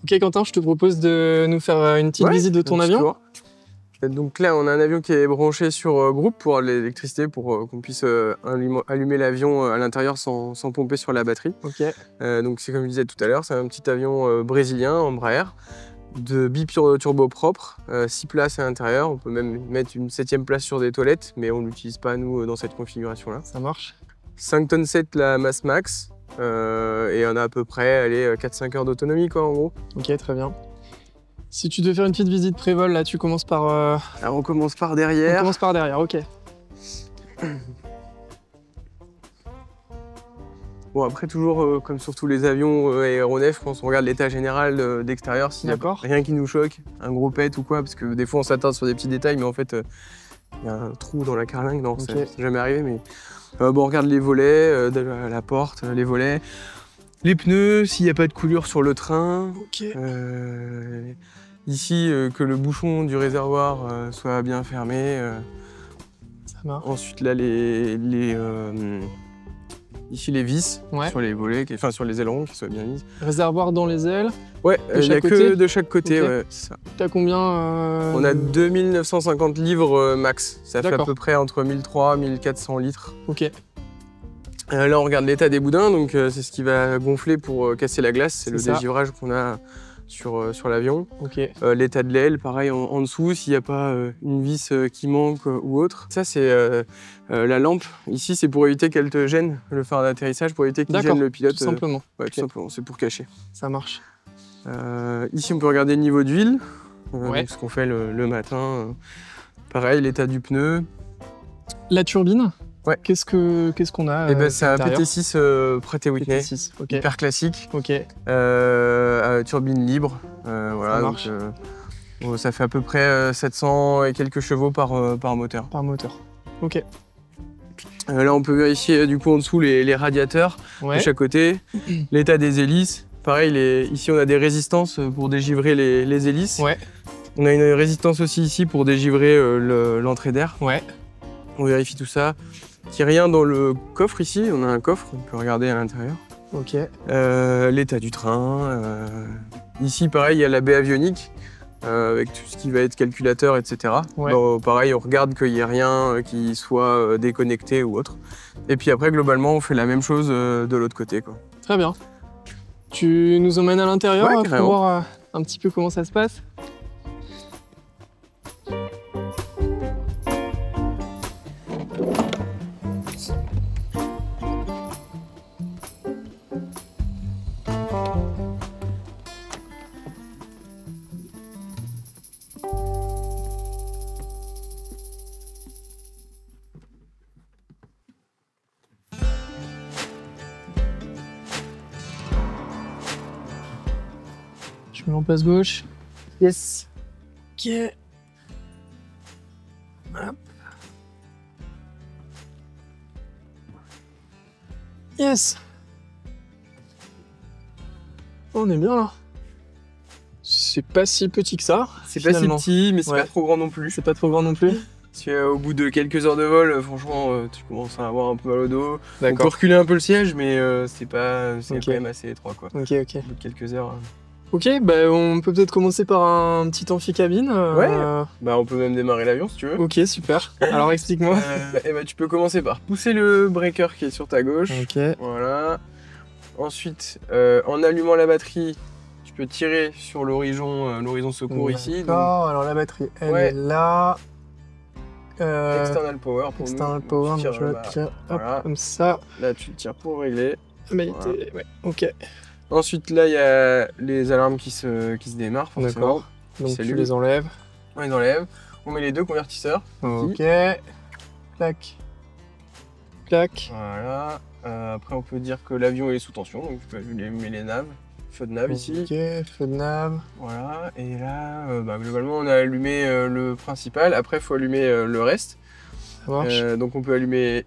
Ok Quentin, je te propose de nous faire une petite visite de ton avion. Tour. Donc là, on a un avion qui est branché sur groupe pour l'électricité, pour qu'on puisse allumer l'avion à l'intérieur sans pomper sur la batterie. Ok. Donc c'est comme je disais tout à l'heure, c'est un petit avion brésilien, Embraer, de turbo propre, 6 places à l'intérieur. On peut même mettre une 7e place sur des toilettes, mais on ne l'utilise pas nous dans cette configuration-là. Ça marche. 5 tonnes 7 la masse max, et on a à peu près 4-5 heures d'autonomie quoi en gros. Ok, très bien. Si tu devais faire une petite visite pré-vol, là tu commences par... Alors on commence par derrière. On commence par derrière, ok. Bon après toujours comme sur tous les avions aéronefs, je pense qu'on regarde l'état général d'extérieur, s'il n'y a rien qui nous choque, un gros pet ou quoi, parce que des fois on s'attarde sur des petits détails, mais en fait il y a un trou dans la carlingue, non, okay. c'est jamais arrivé, mais bon on regarde les volets, la porte, les volets, les pneus, s'il n'y a pas de coulure sur le train. Ok. Ici, que le bouchon du réservoir soit bien fermé. Ça marche. Ensuite, là, ici, les vis sur les volets, enfin sur les ailerons, qui soient bien mises. Réservoir dans les ailes. Ouais, il n'y a que de chaque côté. Okay. Ouais, c'est ça. T'as combien On a 2950 livres max. Ça fait à peu près entre 1300 et 1400 litres. Ok. Là, on regarde l'état des boudins, donc c'est ce qui va gonfler pour casser la glace. C'est le dégivrage qu'on a sur l'avion. Okay. L'état de l'aile, pareil en dessous, s'il n'y a pas une vis qui manque ou autre. Ça, c'est la lampe. Ici, c'est pour éviter qu'elle te gêne, le phare d'atterrissage, pour éviter qu'il gêne le pilote. Tout simplement. Ouais, tout simplement, c'est pour cacher. Ça marche. Ici, on peut regarder le niveau d'huile, ce qu'on fait le matin. Pareil, l'état du pneu. La turbine. Ouais. Qu'est-ce qu'on a c'est un PT6 Pratt & Whitney, PT6, okay. Hyper classique, okay. Turbine libre, voilà, donc, ça fait à peu près 700 et quelques chevaux par moteur. Par moteur, ok. Là on peut vérifier du coup en dessous les radiateurs de chaque côté, l'état des hélices. Pareil, ici on a des résistances pour dégivrer les hélices. Ouais. On a une résistance aussi ici pour dégivrer l'entrée d'air. Ouais. On vérifie tout ça. Qu'il n'y a rien dans le coffre ici, on a un coffre, on peut regarder à l'intérieur. Ok. L'état du train. Ici, pareil, il y a la baie avionique, avec tout ce qui va être calculateur, etc. Ouais. Donc, pareil, on regarde qu'il n'y ait rien qui soit déconnecté ou autre. Et puis après, globalement, on fait la même chose de l'autre côté, quoi. Très bien. Tu nous emmènes à l'intérieur pour voir un petit peu comment ça se passe ? Je mets en place gauche. Yes. Ok. Hop. Yes. On est bien là. C'est pas si petit que ça. C'est pas si petit, mais c'est pas trop grand non plus. C'est pas trop grand non plus. Parce qu'au bout de quelques heures de vol, franchement, tu commences à avoir un peu mal au dos. On peut D'accord. reculer un peu le siège, mais c'est quand même assez étroit, quoi. Ok, ok. Au bout de quelques heures. Ok, bah on peut peut-être commencer par un petit amphicabine. Ouais. Bah on peut même démarrer l'avion si tu veux. Ok, super. Alors explique-moi. Tu peux commencer par pousser le breaker qui est sur ta gauche. Ok. Voilà. Ensuite, en allumant la batterie, tu peux tirer sur l'horizon secours ici. D'accord, alors la batterie, elle est là. External power pour External power, je la tire comme ça. Là, tu le tires pour régler. Ouais, ok. Ensuite, là, il y a les alarmes qui se démarrent, forcément. D'accord. Donc tu les enlèves. On les enlève. On met les deux convertisseurs. Ok. Clac. Clac. Voilà. Après, on peut dire que l'avion est sous tension, donc tu peux allumer les naves. Feu de nav ici. Ok, feu de nav. Voilà. Et là, globalement, on a allumé le principal. Après, il faut allumer le reste. Ça marche. Donc, on peut allumer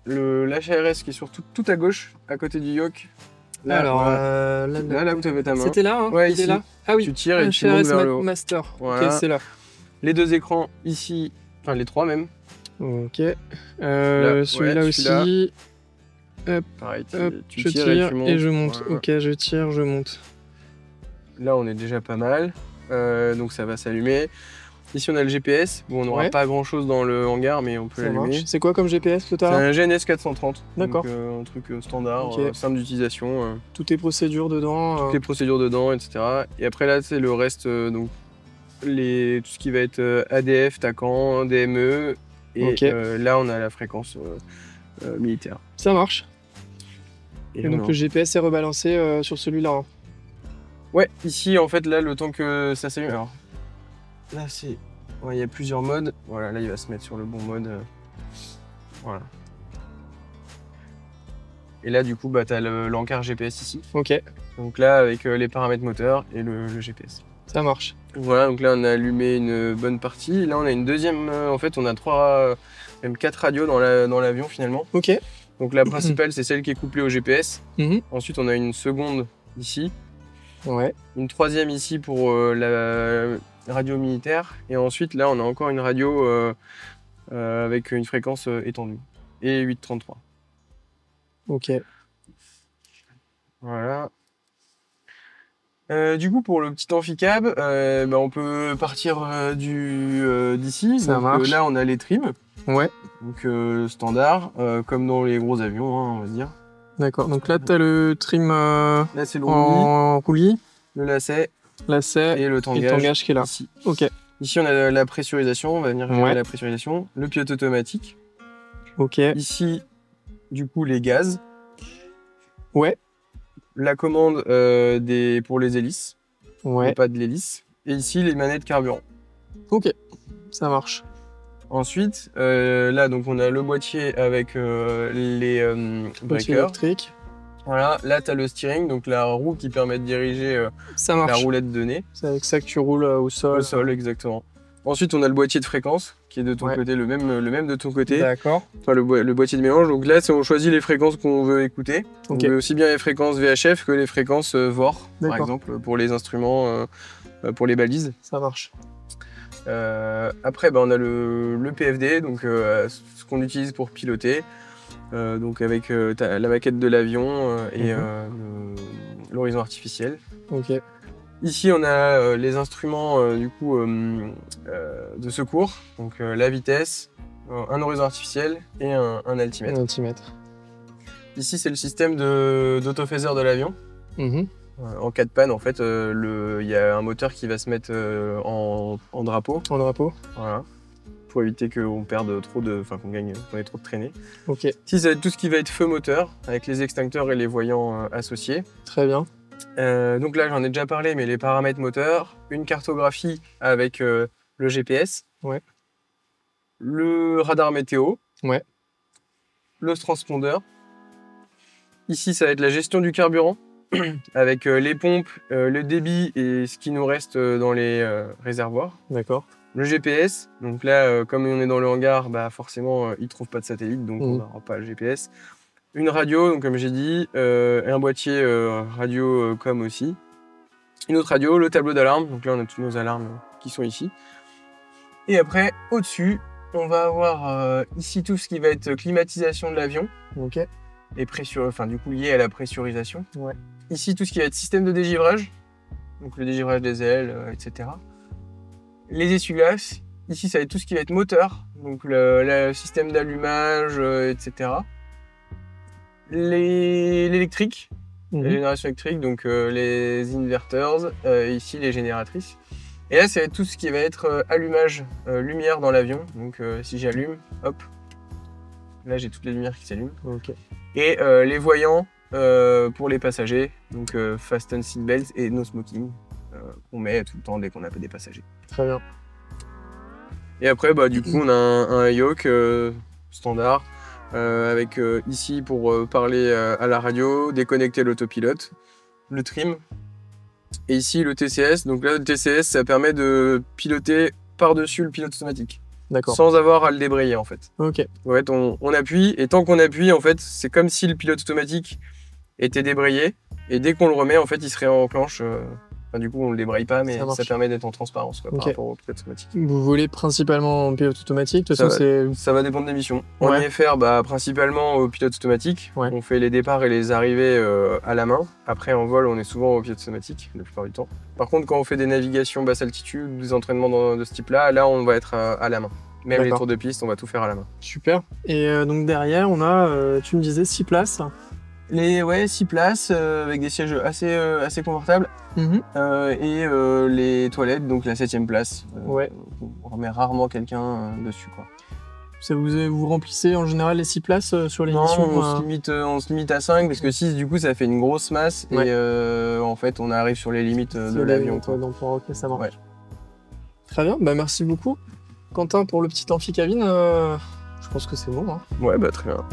l'HRS qui est sur tout à gauche, à côté du yoke. Là, alors, là où tu avais ta main. C'était là, hein? Ouais, ici. Là. Ah oui. Tu tires et tu montes vers le haut. Master. Voilà. Ok, c'est là. Les deux écrans ici, enfin les trois même. Ok. Celui-là aussi. Hop. Pareil, Hop, tu je tires tire et tu montes. et je monte. Voilà. Ok, je tire, je monte. là on est déjà pas mal, donc ça va s'allumer. Ici on a le GPS, bon on n'aura pas grand chose dans le hangar mais on peut l'allumer. C'est quoi comme GPS que tu as? C'est un GNS 430, d'accord. Un truc standard, simple d'utilisation. Toutes les procédures dedans. Toutes les procédures dedans, etc. Et après là c'est le reste, donc tout ce qui va être ADF, TACAN, DME, et là on a la fréquence militaire. Ça marche. Et donc le GPS est rebalancé sur celui-là. Hein. Ouais, ici en fait là le temps que ça s'allume, alors là c'est, il y a plusieurs modes, voilà là il va se mettre sur le bon mode, voilà. Et là du coup bah t'as l'encart GPS ici. Ok. Donc là avec les paramètres moteurs et le GPS. Ça marche. Voilà, donc là on a allumé une bonne partie, là on a une deuxième, en fait on a même 4 radios dans l'avion finalement. Ok. Donc la principale c'est celle qui est couplée au GPS. Ensuite on a une seconde ici. Ouais. Une troisième ici pour la radio militaire. Et ensuite là on a encore une radio avec une fréquence étendue. Et 833. Ok. Voilà. Du coup pour le petit amphicab, on peut partir d'ici. Ça marche. Là on a les trims. Ouais. Donc standard, comme dans les gros avions, hein, on va dire. D'accord, donc là tu as le trim là, c'est le en roulis, le lacet et le tangage qui est là. Ici. Ok. Ici on a la pressurisation, on va venir gérer la pressurisation, le pilote automatique. Ok. Ici, du coup, les gaz. Ouais. La commande pour les hélices. Ouais. Pas de l'hélice. Et ici, les manettes carburant. Ok, ça marche. Ensuite, là, donc on a le boîtier avec les breakers électriques. Voilà, là tu as le steering, donc la roue qui permet de diriger la roulette de nez. C'est avec ça que tu roules au sol. Au sol, exactement. Ensuite, on a le boîtier de fréquence qui est de ton côté, le même de ton côté. D'accord. Enfin, le boîtier de mélange. Donc là, on choisit les fréquences qu'on veut écouter. On veut aussi bien les fréquences VHF que les fréquences VOR, par exemple, pour les instruments, pour les balises. Ça marche. Après, on a le PFD, donc ce qu'on utilise pour piloter. Donc avec la maquette de l'avion et l'horizon artificiel. Ok. Ici on a les instruments du coup de secours, donc la vitesse, un horizon artificiel et un altimètre. Ici c'est le système d'autophaseur de l'avion. En cas de panne en fait, il y a un moteur qui va se mettre en drapeau. En drapeau. Voilà. Pour éviter qu'on perde trop qu'on ait trop de traînées. Ok. Ici, ça va être tout ce qui va être feu moteur, avec les extincteurs et les voyants associés. Très bien. Donc là, j'en ai déjà parlé, mais les paramètres moteurs, une cartographie avec le GPS, le radar météo, le transpondeur. Ici, ça va être la gestion du carburant, avec les pompes, le débit et ce qui nous reste dans les réservoirs. D'accord. Le GPS, donc là, comme on est dans le hangar, forcément, il ne trouve pas de satellite, donc on n'aura pas le GPS. Une radio, donc comme j'ai dit, et un boîtier radio com aussi. Une autre radio, le tableau d'alarme, donc là on a toutes nos alarmes qui sont ici. Et après, au-dessus, on va avoir ici tout ce qui va être climatisation de l'avion, et du coup lié à la pressurisation. Ici tout ce qui va être système de dégivrage, donc le dégivrage des ailes, etc. Les essuie-glaces, ici ça va être tout ce qui va être moteur, donc le système d'allumage, etc. L'électrique, la génération électrique, donc les inverters, ici les génératrices. Et là ça va être tout ce qui va être allumage, lumière dans l'avion, donc si j'allume, hop, là j'ai toutes les lumières qui s'allument. Et les voyants pour les passagers, donc fasten seatbelt et no smoking. Qu'on met tout le temps dès qu'on a des passagers. Très bien. Et après, du coup, on a un yoke standard avec ici pour parler à la radio, déconnecter l'autopilote, le trim. Et ici, le TCS. Donc là, le TCS, ça permet de piloter par-dessus le pilote automatique. D'accord. Sans avoir à le débrayer, en fait. Ok. En fait, on appuie, et tant qu'on appuie, en fait, c'est comme si le pilote automatique était débrayé. Et dès qu'on le remet, en fait, il se réenclenche Enfin, du coup, on le débraye pas, mais ça permet d'être en transparence quoi, par rapport au pilote automatique. Vous volez principalement en pilote automatique? De toute façon, ça va dépendre des missions. En IFR, principalement au pilote automatique. On fait les départs et les arrivées à la main. Après, en vol, on est souvent au pilote automatique, la plupart du temps. Par contre, quand on fait des navigations basse altitude, des entraînements de ce type-là, là, on va être à la main. Même les tours de piste, on va tout faire à la main. Super. Et donc derrière, on a, tu me disais, 6 places. 6 places avec des sièges assez confortables. Et les toilettes, donc la 7e place. On remet rarement quelqu'un dessus, quoi. Ça vous remplissez en général les 6 places sur les missions? On se limite à 5 parce que 6 du coup ça fait une grosse masse et en fait on arrive sur les limites de l'avion. Ok, ça marche. Très bien, merci beaucoup. Quentin, pour le petit amphicabine, je pense que c'est bon. Ouais, très bien.